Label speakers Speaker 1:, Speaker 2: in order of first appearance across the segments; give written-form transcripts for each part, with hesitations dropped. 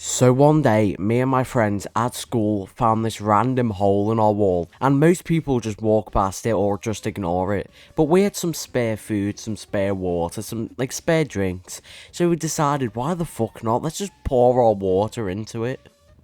Speaker 1: So one day, me and my friends at school found this random hole in our wall, and most people just walk past it or just ignore it. But we had some spare food, some spare water, some spare drinks, so we decided, why the fuck not, let's just pour our water into it.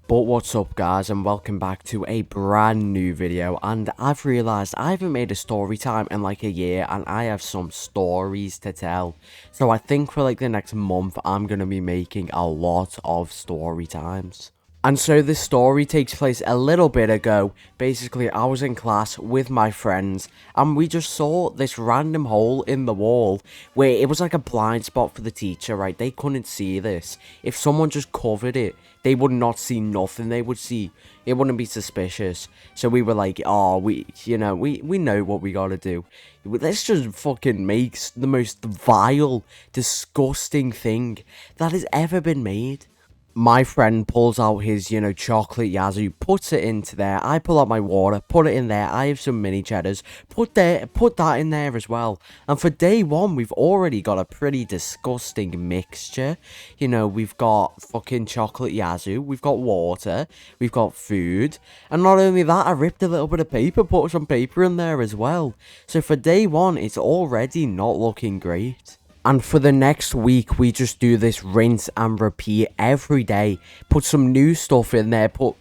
Speaker 1: But what's up guys, and welcome back to a brand new video. And I've realised I haven't made a story time in like a year, and I have some stories to tell. So I think for like the next month I'm going to be making a lot of story times. And so this story takes place a little bit ago. Basically, I was in class with my friends and we just saw this random hole in the wall where it was like a blind spot for the teacher, right? They couldn't see this. If someone just covered it, they would not see nothing. They would see, it wouldn't be suspicious. So we were like, oh, we know what we gotta do. Let's just fucking make the most vile, disgusting thing that has ever been made. My friend pulls out his, chocolate yazoo, puts it into there. I pull out my water, put it in there. I have some mini cheddars, put that in there as well. And for day one, we've already got a pretty disgusting mixture. We've got fucking chocolate yazoo, we've got water, we've got food. And not only that, I ripped a little bit of paper, put some paper in there as well. So for day one, it's already not looking great. And for the next week, we just do this rinse and repeat every day. Put some new stuff in there. Put,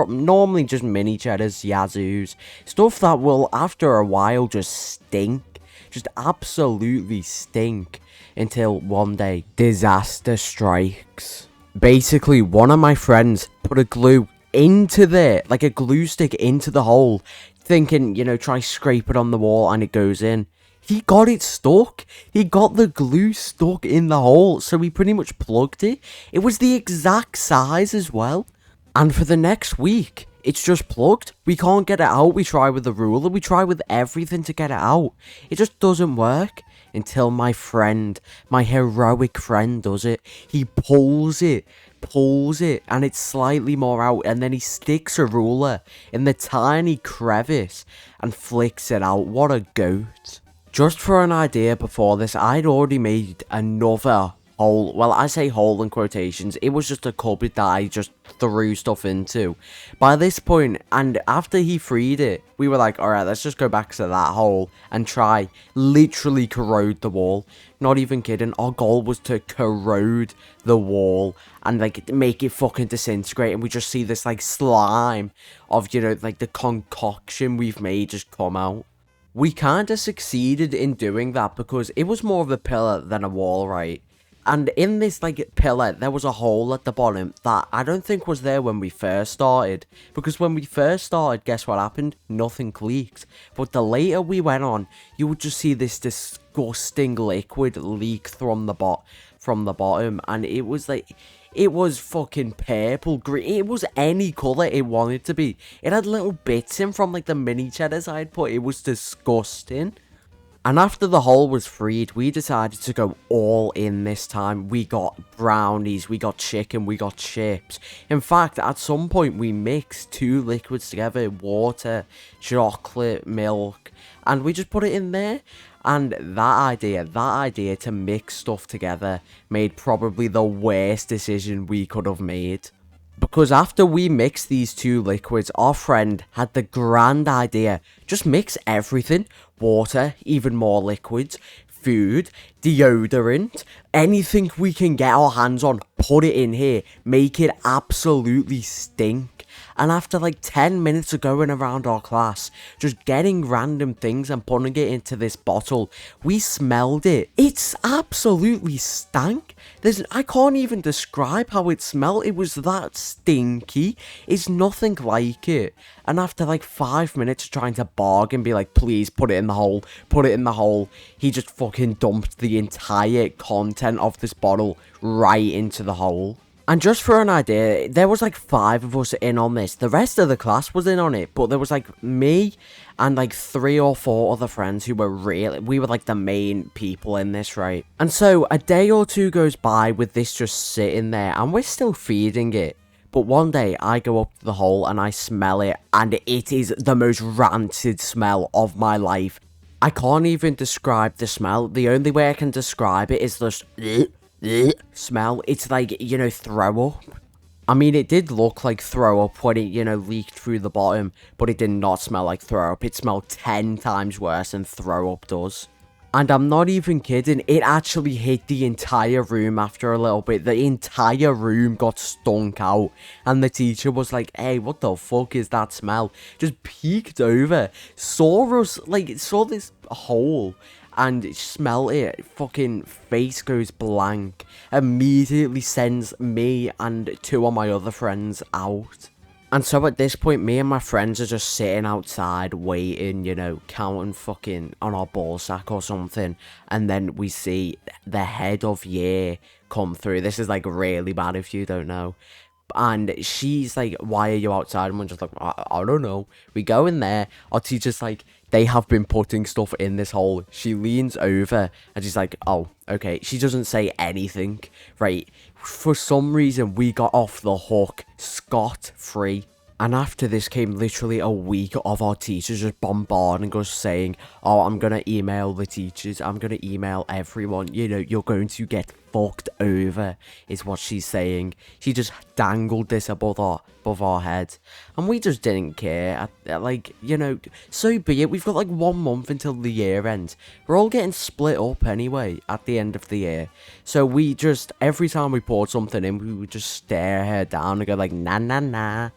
Speaker 1: normally just mini cheddars, yazoos. Stuff that will, after a while, just stink. Just absolutely stink. Until one day, disaster strikes. Basically, one of my friends put a glue into there, like a glue stick into the hole. Thinking, try scrape it on the wall and it goes in. He got it stuck. He got the glue stuck in the hole, so he pretty much plugged it. It was the exact size as well. And for the next week, it's just plugged. We can't get it out. We try with the ruler. We try with everything to get it out. It just doesn't work. Until my friend, my heroic friend does it. He pulls it, and it's slightly more out. And then he sticks a ruler in the tiny crevice and flicks it out. What a goat. Just for an idea, before this, I'd already made another hole. Well, I say hole in quotations. It was just a cupboard that I just threw stuff into. By this point, and after he freed it, we were like, alright, let's just go back to that hole and try literally corrode the wall. Not even kidding. Our goal was to corrode the wall and make it fucking disintegrate. And we just see this slime of, the concoction we've made just come out. We kinda succeeded in doing that because it was more of a pillar than a wall, right? And in this pillar, there was a hole at the bottom that I don't think was there when we first started. Because when we first started, guess what happened? Nothing leaked. But the later we went on, you would just see this disgusting liquid leak from the bottom. And it was it was fucking purple, green, it was any colour it wanted to be. It had little bits in from the mini cheddars I had put. It was disgusting. And after the hole was freed, we decided to go all in this time. We got brownies, we got chicken, we got chips. In fact, at some point we mixed two liquids together, water, chocolate, milk, and we just put it in there. And that idea to mix stuff together made probably the worst decision we could have made. Because after we mixed these two liquids, our friend had the grand idea, just mix everything, water, even more liquids, food, deodorant, anything we can get our hands on, put it in here, make it absolutely stink. And after 10 minutes of going around our class, just getting random things and putting it into this bottle, we smelled it. It's absolutely stank. I can't even describe how it smelled. It was that stinky. It's nothing like it. And after 5 minutes trying to bargain, be like, please put it in the hole, put it in the hole, he just fucking dumped the entire content of this bottle right into the hole. And just for an idea, there was 5 of us in on this. The rest of the class was in on it, but there was me and 3 or 4 other friends who were we were the main people in this, right? And so a day or two goes by with this just sitting there and we're still feeding it. But one day I go up to the hole and I smell it, and it is the most rancid smell of my life. I can't even describe the smell. The only way I can describe it is just smell. It's throw up. I mean, it did look like throw up when it, leaked through the bottom, but it did not smell like throw up. It smelled 10 times worse than throw up does. And I'm not even kidding, it actually hit the entire room after a little bit. The entire room got stunk out. And the teacher was like, hey, what the fuck is that smell? Just peeked over, saw us, saw this hole, and smell it. Fucking face goes blank. Immediately sends me and 2 of my other friends out. And so at this point, me and my friends are just sitting outside waiting, counting fucking on our ball sack or something. And then we see the head of year come through. This is like really bad if you don't know. And she's like, why are you outside? And we're just like, I don't know. We go in there. Our teacher's like, they have been putting stuff in this hole. She leans over and she's like, oh, okay. She doesn't say anything, right? For some reason, we got off the hook scot-free. And after this came literally a week of our teachers just bombarding us saying, oh, I'm going to email the teachers. I'm going to email everyone. You're going to get fucked over, is what she's saying. She just dangled this above our heads. And we just didn't care. So be it. We've got 1 month until the year ends. We're all getting split up anyway at the end of the year. So we just, every time we poured something in, we would just stare her down and go nah, nah, nah.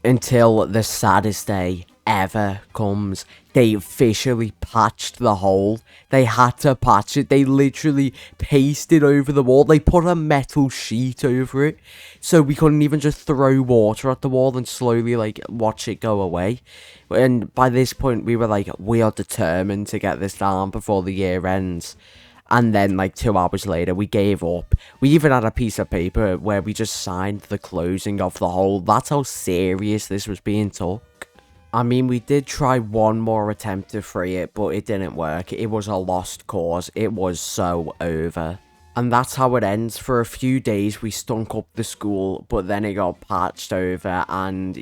Speaker 1: Until the saddest day ever comes. They officially patched the hole. They had to patch it. They literally pasted over the wall. They put a metal sheet over it. So we couldn't even just throw water at the wall and slowly watch it go away. And by this point we were like, we are determined to get this down before the year ends. And then 2 hours later, we gave up. We even had a piece of paper where we just signed the closing of the hole. That's how serious this was being took. I mean, we did try one more attempt to free it, but it didn't work. It was a lost cause. It was so over. And that's how it ends. For a few days, we stunk up the school, but then it got patched over. And,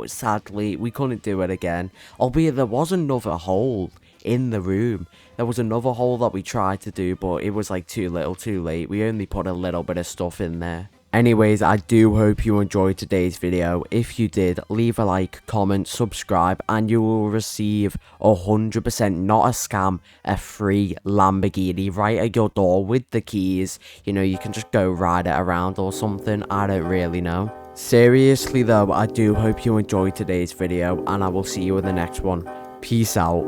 Speaker 1: sadly, we couldn't do it again. Albeit there was another hole in the room. There was another hole that we tried to do, but it was too little too late. We only put a little bit of stuff in there. Anyways, I do hope you enjoyed today's video. If you did, leave a like, comment, subscribe, and you will receive 100%, not a scam, a free Lamborghini right at your door with the keys. You can just go ride it around or something. I don't really know. Seriously though, I do hope you enjoyed today's video, and I will see you in the next one. Peace out.